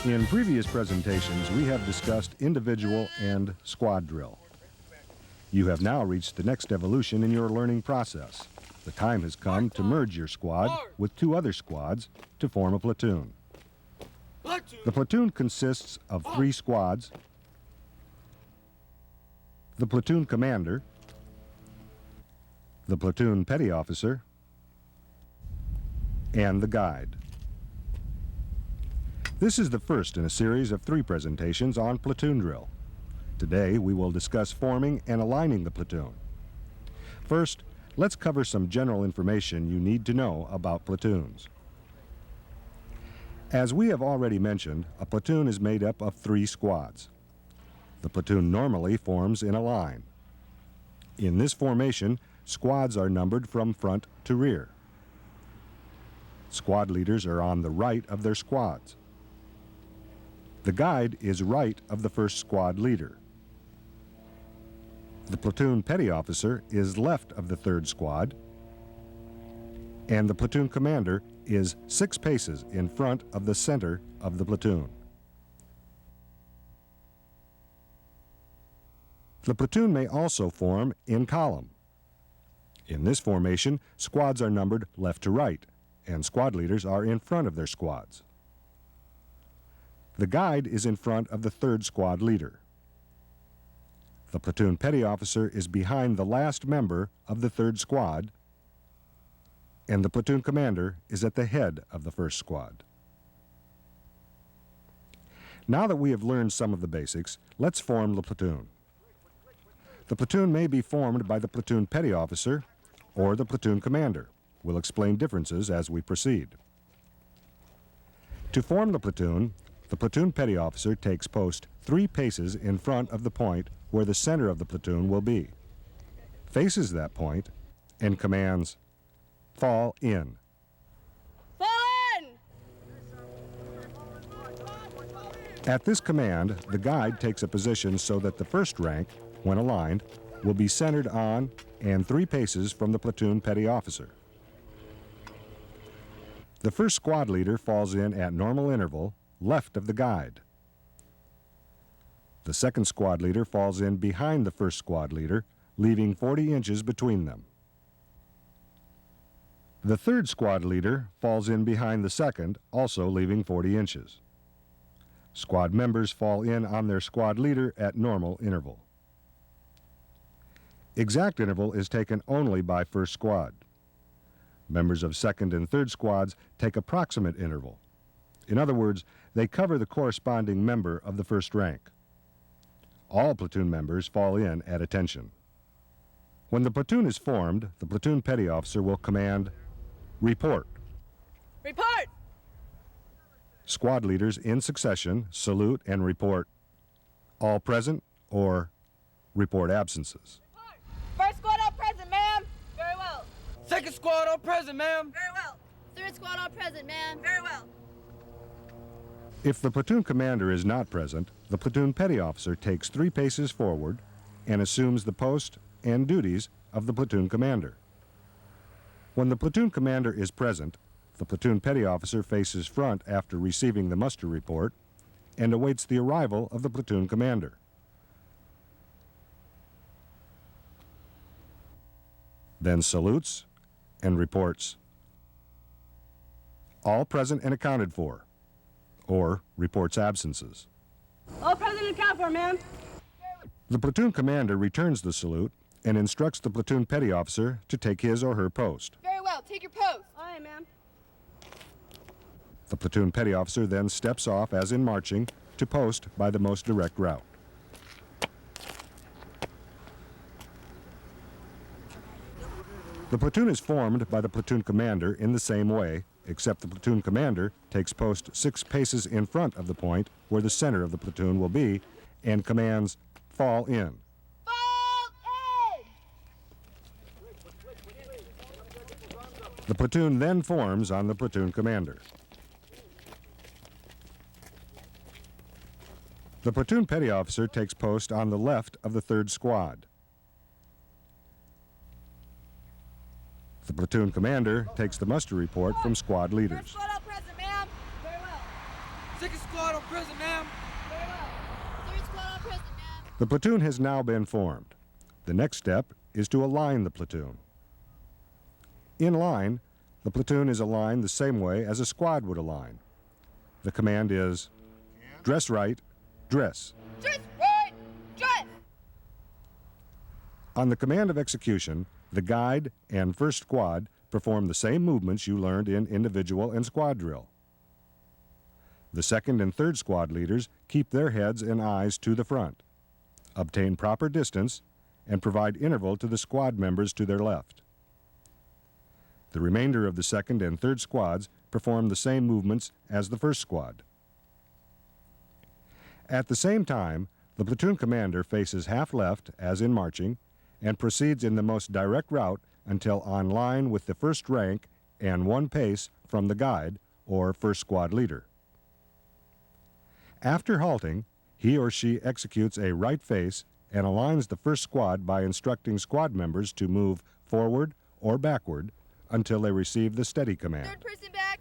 In previous presentations, we have discussed individual and squad drill. You have now reached the next evolution in your learning process. The time has come to merge your squad with two other squads to form a platoon. The platoon consists of 3 squads: the platoon commander, the platoon petty officer, and the guide. This is the first in a series of 3 presentations on platoon drill. Today we will discuss forming and aligning the platoon. First, let's cover some general information you need to know about platoons. As we have already mentioned, a platoon is made up of 3 squads. The platoon normally forms in a line. In this formation, squads are numbered from front to rear. Squad leaders are on the right of their squads. The guide is right of the first squad leader. The platoon petty officer is left of the 3rd squad, and the platoon commander is 6 paces in front of the center of the platoon. The platoon may also form in column. In this formation, squads are numbered left to right, and squad leaders are in front of their squads. The guide is in front of the 3rd squad leader. The platoon petty officer is behind the last member of the 3rd squad, and the platoon commander is at the head of the 1st squad. Now that we have learned some of the basics, let's form the platoon. The platoon may be formed by the platoon petty officer or the platoon commander. We'll explain differences as we proceed. To form the platoon petty officer takes post 3 paces in front of the point where the center of the platoon will be, faces that point, and commands, "Fall in." Fall in! At this command, the guide takes a position so that the first rank, when aligned, will be centered on and 3 paces from the platoon petty officer. The first squad leader falls in at normal interval, left of the guide. The 2nd squad leader falls in behind the 1st squad leader, leaving 40 inches between them. The 3rd squad leader falls in behind the 2nd, also leaving 40 inches. Squad members fall in on their squad leader at normal interval. Exact interval is taken only by 1st squad. Members of 2nd and 3rd squads take approximate interval. In other words, they cover the corresponding member of the 1st rank. All platoon members fall in at attention. When the platoon is formed, the platoon petty officer will command, "Report." Report! Squad leaders in succession salute and report, "All present," or report absences. First squad all present, ma'am. Very well. Second squad all present, ma'am. Very well. Third squad all present, ma'am. Very well. If the platoon commander is not present, the platoon petty officer takes 3 paces forward and assumes the post and duties of the platoon commander. When the platoon commander is present, the platoon petty officer faces front after receiving the muster report and awaits the arrival of the platoon commander. Then salutes and reports, "All present and accounted for," or reports absences. All present and accounted for, ma'am. The platoon commander returns the salute and instructs the platoon petty officer to take his or her post. Very well. Take your post. Aye, ma'am. The platoon petty officer then steps off, as in marching, to post by the most direct route. The platoon is formed by the platoon commander in the same way, except the platoon commander takes post 6 paces in front of the point where the center of the platoon will be and commands, "Fall in." Fall in! The platoon then forms on the platoon commander. The platoon petty officer takes post on the left of the 3rd squad. The platoon commander takes the muster report from squad First leaders. squad all present, ma'am. Very well. Second squad all present, ma'am. Very well. Third squad all present, ma'am. The platoon has now been formed. The next step is to align the platoon. In line, the platoon is aligned the same way as a squad would align. The command is, dress right, dress. Dress right, dress. On the command of execution, the guide and first squad perform the same movements you learned in individual and squad drill. The second and third squad leaders keep their heads and eyes to the front, obtain proper distance, and provide interval to the squad members to their left. The remainder of the second and third squads perform the same movements as the first squad. At the same time, the platoon commander faces half left, as in marching, and proceeds in the most direct route until on line with the first rank and one pace from the guide, or first squad leader. After halting, he or she executes a right face and aligns the first squad by instructing squad members to move forward or backward until they receive the steady command. Third person back.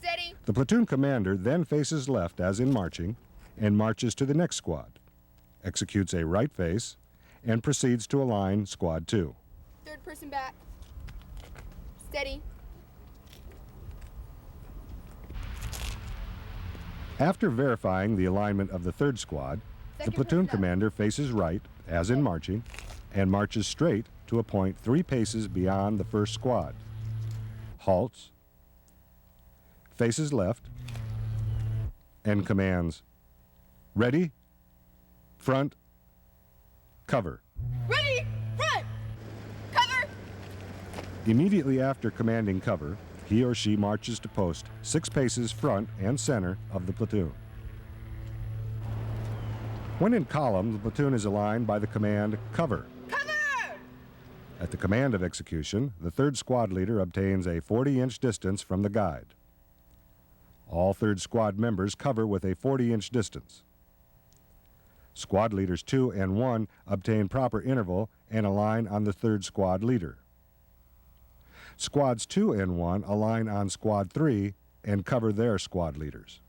Steady. The platoon commander then faces left, as in marching, and marches to the next squad, executes a right face, and proceeds to align squad 2. Third person back. Steady. After verifying the alignment of the third squad, the Second platoon person up. commander faces right, as in marching, and marches straight to a point 3 paces beyond the first squad, halts, faces left, and commands, ready, front, cover. Ready, front, cover. Immediately after commanding cover, he or she marches to post 6 paces front and center of the platoon. When in column, the platoon is aligned by the command cover. Cover. At the command of execution, the third squad leader obtains a 40-inch distance from the guide. All third squad members cover with a 40-inch distance. Squad leaders 2 and 1 obtain proper interval and align on the third squad leader. Squads 2 and 1 align on squad 3 and cover their squad leaders.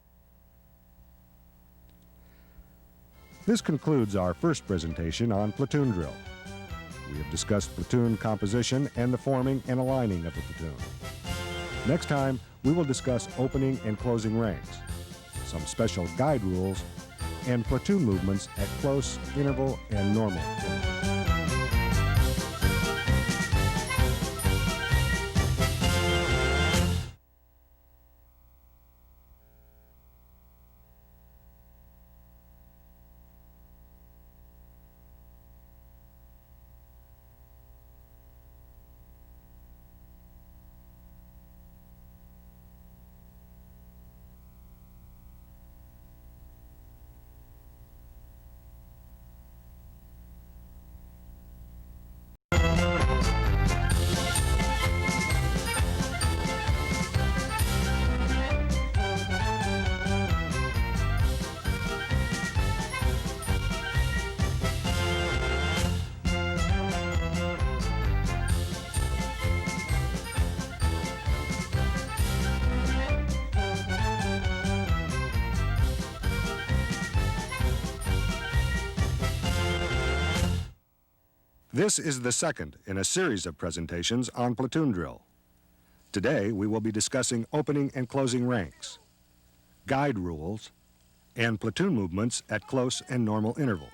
This concludes our first presentation on platoon drill. We have discussed platoon composition and the forming and aligning of the platoon. Next time, we will discuss opening and closing ranks, some special guide rules, and platoon movements at close, interval, and normal interval. This is the second in a series of presentations on platoon drill. Today, we will be discussing opening and closing ranks, guide rules, and platoon movements at close and normal interval.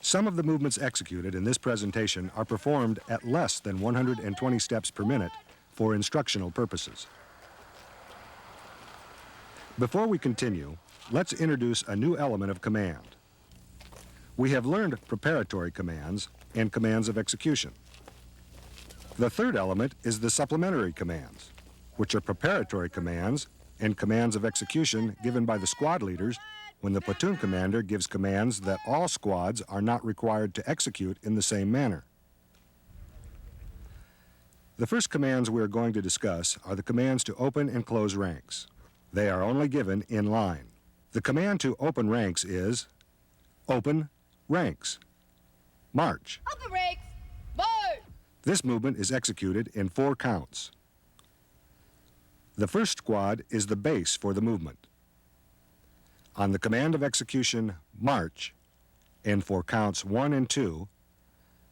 Some of the movements executed in this presentation are performed at less than 120 steps per minute for instructional purposes. Before we continue, let's introduce a new element of command. We have learned preparatory commands and commands of execution. The third element is the supplementary commands, which are preparatory commands and commands of execution given by the squad leaders when the platoon commander gives commands that all squads are not required to execute in the same manner. The first commands we are going to discuss are the commands to open and close ranks. They are only given in line. The command to open ranks is open ranks. March. Open ranks. March. This movement is executed in 4 counts. The first squad is the base for the movement. On the command of execution, march, and for counts 1 and 2,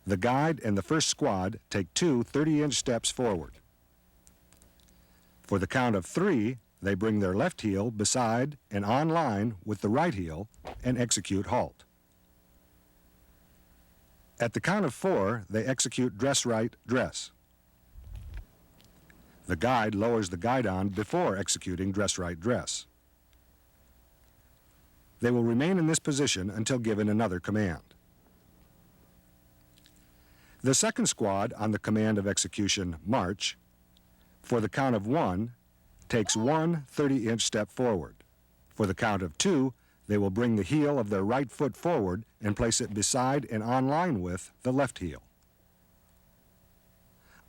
the guide and the first squad take 2 30-inch steps forward. For the count of 3, they bring their left heel beside and on line with the right heel and execute halt. At the count of 4, they execute dress right, dress. The guide lowers the guidon before executing dress right, dress. They will remain in this position until given another command. The second squad, on the command of execution, march, for the count of 1, takes 1 30-inch step forward. For the count of 2, they will bring the heel of their right foot forward and place it beside and on line with the left heel.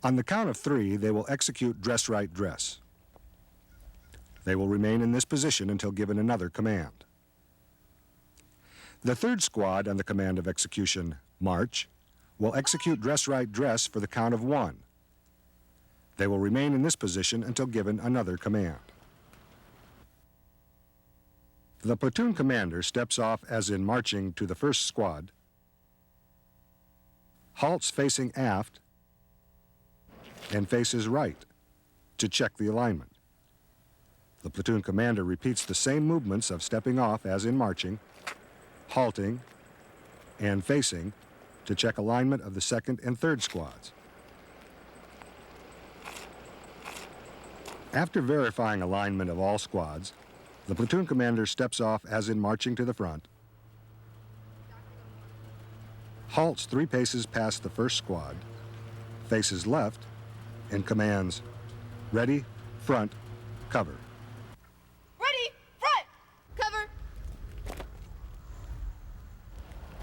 On the count of 3, they will execute dress right, dress. They will remain in this position until given another command. The third squad, on the command of execution, march, will execute dress right, dress for the count of 1. They will remain in this position until given another command. The platoon commander steps off as in marching to the first squad, halts facing aft, and faces right to check the alignment. The platoon commander repeats the same movements of stepping off as in marching, halting, and facing to check alignment of the second and third squads. After verifying alignment of all squads, the platoon commander steps off as in marching to the front, halts 3 paces past the first squad, faces left, and commands, ready, front, cover. Ready, front, cover.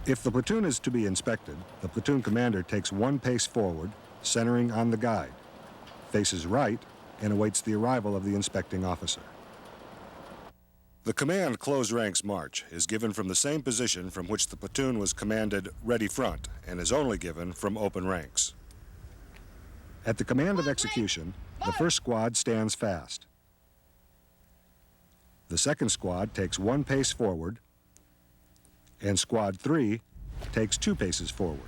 If the platoon is to be inspected, the platoon commander takes 1 pace forward, centering on the guide, faces right, and awaits the arrival of the inspecting officer. The command close ranks march is given from the same position from which the platoon was commanded ready front and is only given from open ranks. At the command of execution, the first squad stands fast. The second squad takes 1 pace forward, and squad 3 takes 2 paces forward.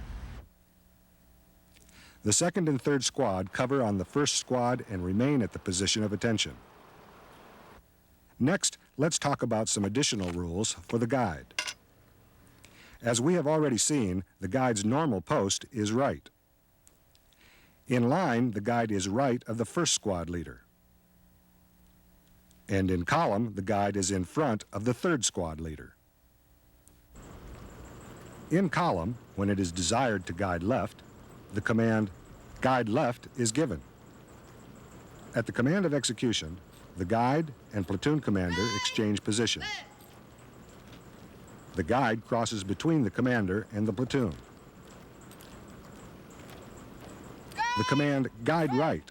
The second and third squad cover on the first squad and remain at the position of attention. Next, let's talk about some additional rules for the guide. As we have already seen, the guide's normal post is right. In line, the guide is right of the first squad leader. And in column, the guide is in front of the third squad leader. In column, when it is desired to guide left, the command, guide left, is given. At the command of execution, the guide and platoon commander exchange positions. The guide crosses between the commander and the platoon. The command, guide right,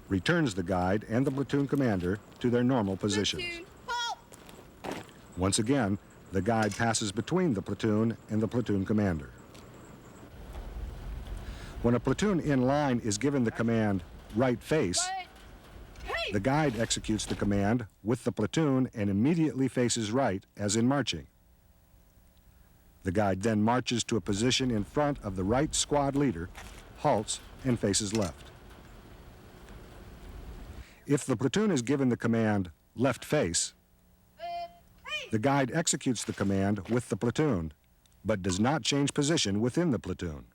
returns the guide and the platoon commander to their normal positions. Platoon, halt. Once again, the guide passes between the platoon and the platoon commander. When a platoon in line is given the command, right face, Right. Hey, the guide executes the command with the platoon and immediately faces right, as in marching. The guide then marches to a position in front of the right squad leader, halts, and faces left. If the platoon is given the command, left face, hey. the guide executes the command with the platoon, but does not change position within the platoon.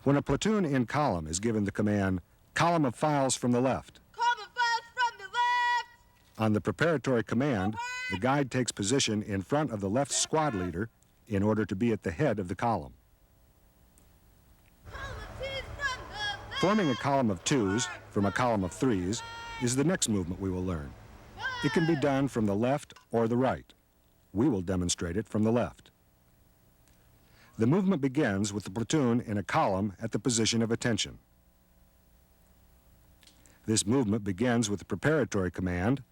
When a platoon in column is given the command, column of files from the left, Column files from the left. on the preparatory command, the guide takes position in front of the left squad leader in order to be at the head of the column. Column of twos from the left. Forming a column of 2s from a column of 3s is the next movement we will learn. It can be done from the left or the right. We will demonstrate it from the left. The movement begins with the platoon in a column at the position of attention. This movement begins with the preparatory command,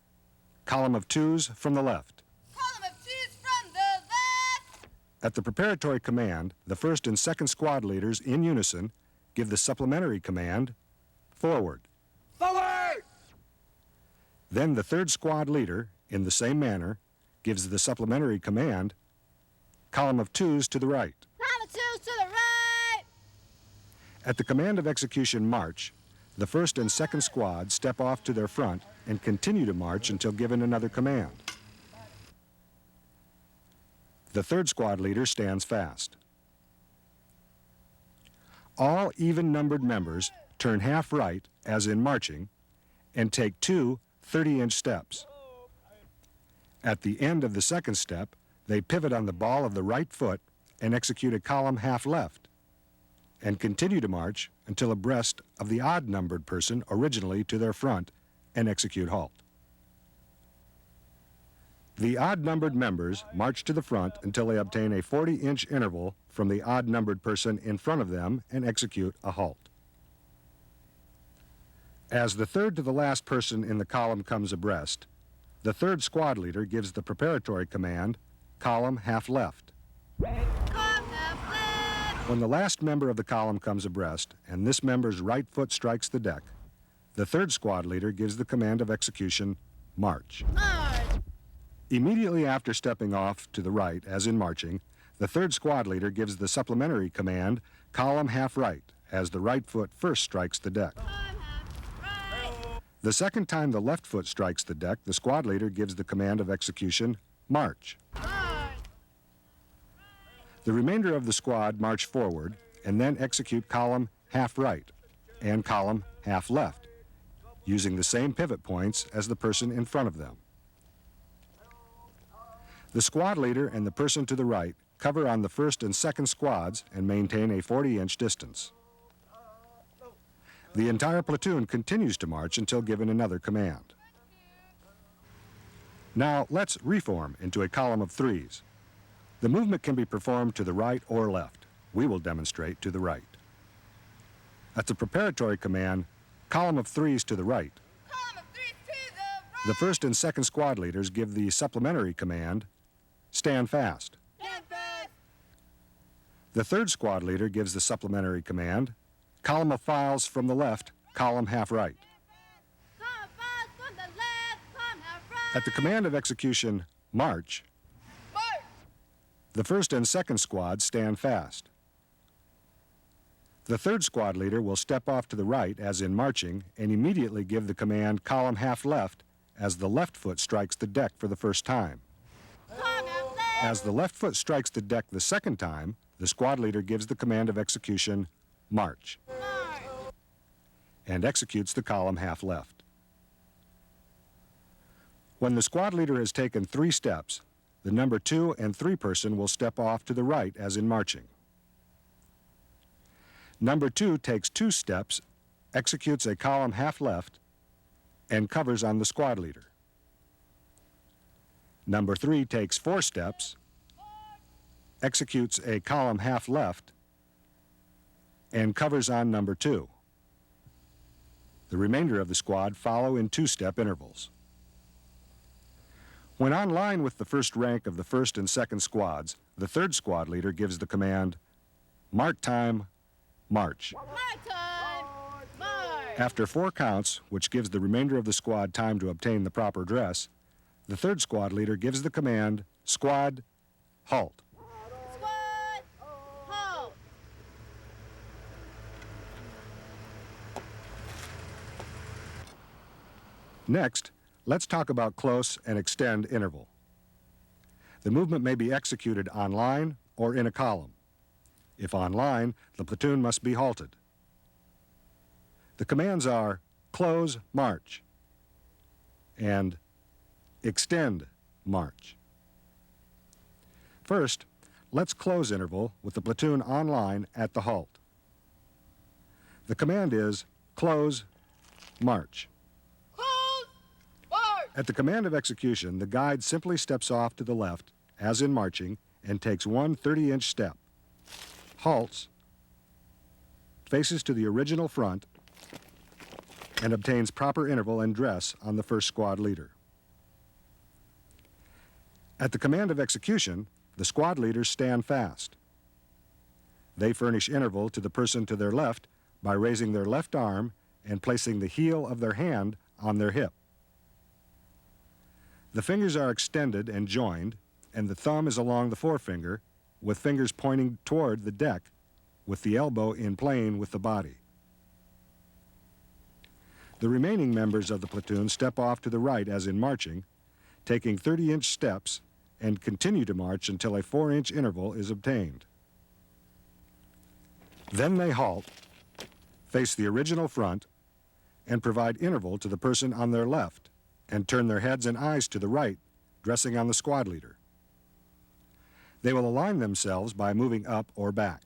column of 2s from the left. Column of twos from the left. At the preparatory command, the first and second squad leaders in unison give the supplementary command, forward. Then the third squad leader, in the same manner, gives the supplementary command, column of twos to the right. Column of twos to the right. At the command of execution march, the first and second squads step off to their front and continue to march until given another command. The third squad leader stands fast. All even-numbered members turn half right, as in marching, and take two 30-inch steps. At the end of the second step, they pivot on the ball of the right foot and execute a column half left, and continue to march until abreast of the odd-numbered person originally to their front and execute halt. The odd-numbered members march to the front until they obtain a 40-inch interval from the odd-numbered person in front of them and execute a halt. As the third to the last person in the column comes abreast, the third squad leader gives the preparatory command, column half left. Column half left. When the last member of the column comes abreast and this member's right foot strikes the deck, the third squad leader gives the command of execution, march. March. Immediately after stepping off to the right, as in marching, the third squad leader gives the supplementary command, column half right, as the right foot first strikes the deck. Column half right. The second time the left foot strikes the deck, the squad leader gives the command of execution, march. March. The remainder of the squad march forward and then execute column half right and column half left, using the same pivot points as the person in front of them. The squad leader and the person to the right cover on the first and second squads and maintain a 40-inch distance. The entire platoon continues to march until given another command. Now let's reform into a column of threes. The movement can be performed to the right or left. We will demonstrate to the right. At the preparatory command, column of threes to the right, Column of threes to the right. the first and second squad leaders give the supplementary command, stand fast. Stand fast. The third squad leader gives the supplementary command, column of files from the left, column half right. Column files from the left. Column half right. At the command of execution, march, March. the first and second squads stand fast. The third squad leader will step off to the right, as in marching, and immediately give the command, column half left, as the left foot strikes the deck for the first time. Column half left. As the left foot strikes the deck the second time, the squad leader gives the command of execution, march, March. and executes the column half left. When the squad leader has taken 3 steps, the number 2 and 3 person will step off to the right, as in marching. Number 2 takes 2 steps, executes a column half left, and covers on the squad leader. Number 3 takes 4 steps, executes a column half left, and covers on number 2. The remainder of the squad follow in 2-step intervals. When on line with the first rank of the first and second squads, the third squad leader gives the command, mark time, march. My time. March. After 4 counts, which gives the remainder of the squad time to obtain the proper dress, the third squad leader gives the command, squad, halt. Squad. Halt. Next, let's talk about close and extend interval. The movement may be executed on line or in a column. If on line, the platoon must be halted. The commands are close, march, and extend, march. First, let's close interval with the platoon on line at the halt. The command is close, march. Close. March. At the command of execution, the guide simply steps off to the left, as in marching, and takes 1 30-inch step, halts, faces to the original front, and obtains proper interval and dress on the first squad leader. At the command of execution, the squad leaders stand fast. They furnish interval to the person to their left by raising their left arm and placing the heel of their hand on their hip. The fingers are extended and joined, and the thumb is along the forefinger, with fingers pointing toward the deck, with the elbow in plane with the body. The remaining members of the platoon step off to the right as in marching, taking 30-inch steps, and continue to march until a 4-inch interval is obtained. Then they halt, face the original front, and provide interval to the person on their left, and turn their heads and eyes to the right, dressing on the squad leader. They will align themselves by moving up or back.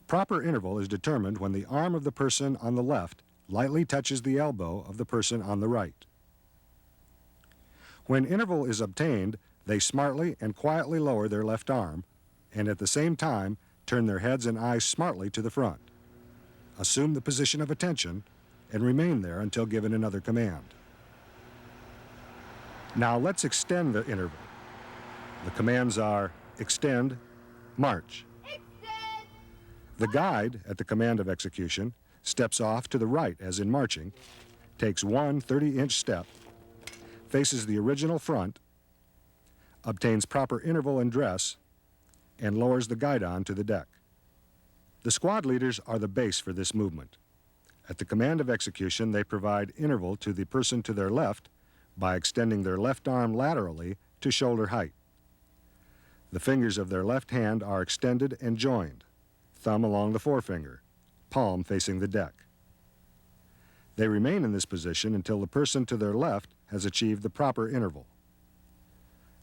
Proper interval is determined when the arm of the person on the left lightly touches the elbow of the person on the right. When interval is obtained, they smartly and quietly lower their left arm, and at the same time turn their heads and eyes smartly to the front. Assume the position of attention and remain there until given another command. Now let's extend the interval. The commands are extend, march. Extend! The guide, at the command of execution, steps off to the right as in marching, takes one 30-inch step, faces the original front, obtains proper interval and dress, and lowers the guidon to the deck. The squad leaders are the base for this movement. At the command of execution, they provide interval to the person to their left by extending their left arm laterally to shoulder height. The fingers of their left hand are extended and joined, thumb along the forefinger, palm facing the deck. They remain in this position until the person to their left has achieved the proper interval.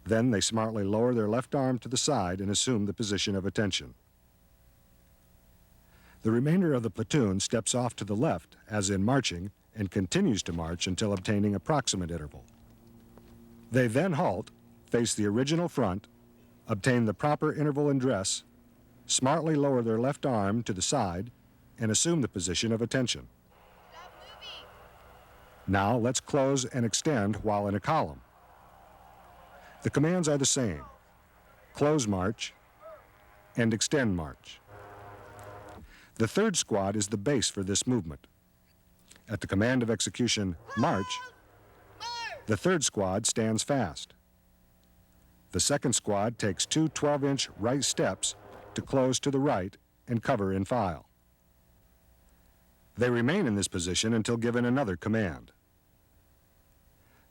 Then they smartly lower their left arm to the side and assume the position of attention. The remainder of the platoon steps off to the left as in marching and continues to march until obtaining approximate interval. They then halt, face the original front, obtain the proper interval and dress, smartly lower their left arm to the side, and assume the position of attention. Stop moving! Now let's close and extend while in a column. The commands are the same: close march and extend march. The third squad is the base for this movement. At the command of execution, march, the third squad stands fast. The second squad takes two 12-inch right steps to close to the right and cover in file. They remain in this position until given another command.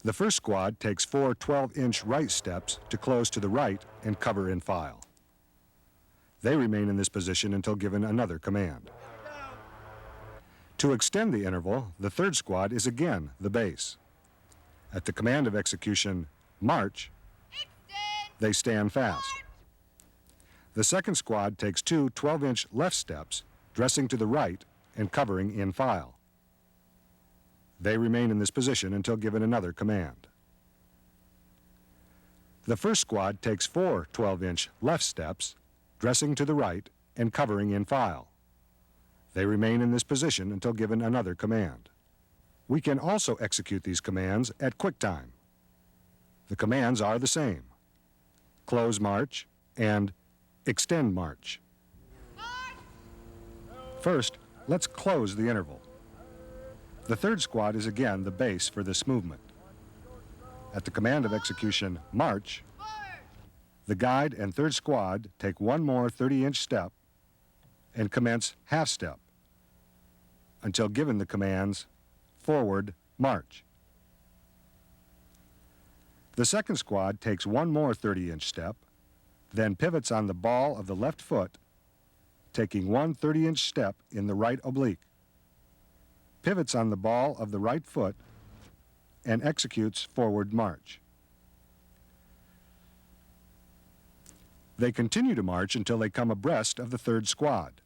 The first squad takes four 12-inch right steps to close to the right and cover in file. They remain in this position until given another command. To extend the interval, the third squad is again the base. At the command of execution, march, Extend! they stand fast. The second squad takes two 12-inch left steps, dressing to the right and covering in file. They remain in this position until given another command. The first squad takes four 12-inch left steps, dressing to the right and covering in file. They remain in this position until given another command. We can also execute these commands at quick time. The commands are the same: close march and extend march. First, let's close the interval. The third squad is again the base for this movement. At the command of execution, march, the guide and third squad take one more 30-inch step and commence half step until given the commands forward, march. The second squad takes one more 30-inch step, then pivots on the ball of the left foot, taking one 30-inch step in the right oblique, pivots on the ball of the right foot, and executes forward march. They continue to march until they come abreast of the third squad,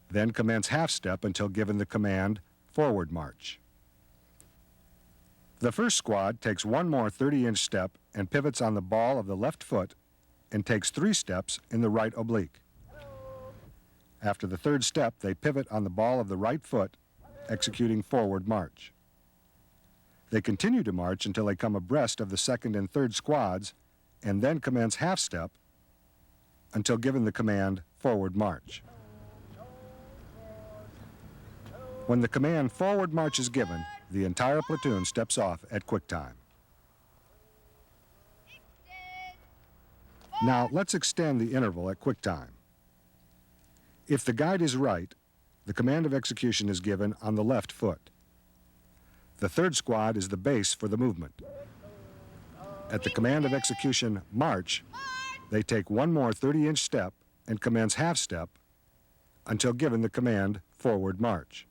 then commence half step until given the command forward march. The first squad takes one more 30-inch step and pivots on the ball of the left foot and takes three steps in the right oblique. After the third step, they pivot on the ball of the right foot, executing forward march. They continue to march until they come abreast of the second and third squads and then commence half step until given the command forward march. When the command forward march is given, the entire platoon steps off at quick time. Now, let's extend the interval at quick time. If the guide is right, the command of execution is given on the left foot. The third squad is the base for the movement. At the command of execution, march, they take one more 30-inch step and commence half step until given the command forward march.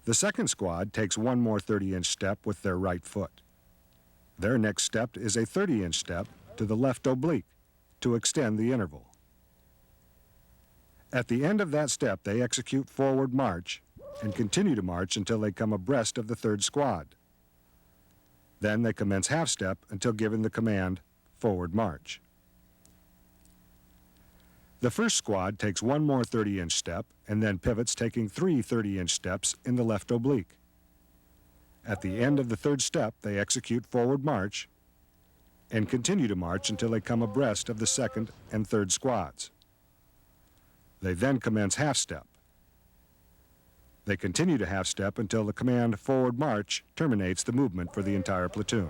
The second squad takes one more 30-inch step with their right foot. Their next step is a 30-inch step to the left oblique to extend the interval. At the end of that step, they execute forward march and continue to march until they come abreast of the third squad. Then they commence half step until given the command forward march. The first squad takes one more 30-inch step and then pivots, taking three 30-inch steps in the left oblique. At the end of the third step, they execute forward march and continue to march until they come abreast of the second and third squads. They then commence half step. They continue to half step until the command forward march terminates the movement for the entire platoon.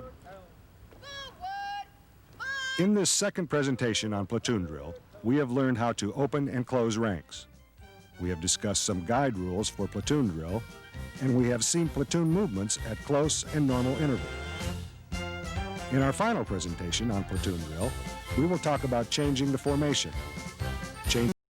In this second presentation on platoon drill, we have learned how to open and close ranks. We have discussed some guide rules for platoon drill, and we have seen platoon movements at close and normal interval. In our final presentation on platoon drill, we will talk about changing the formation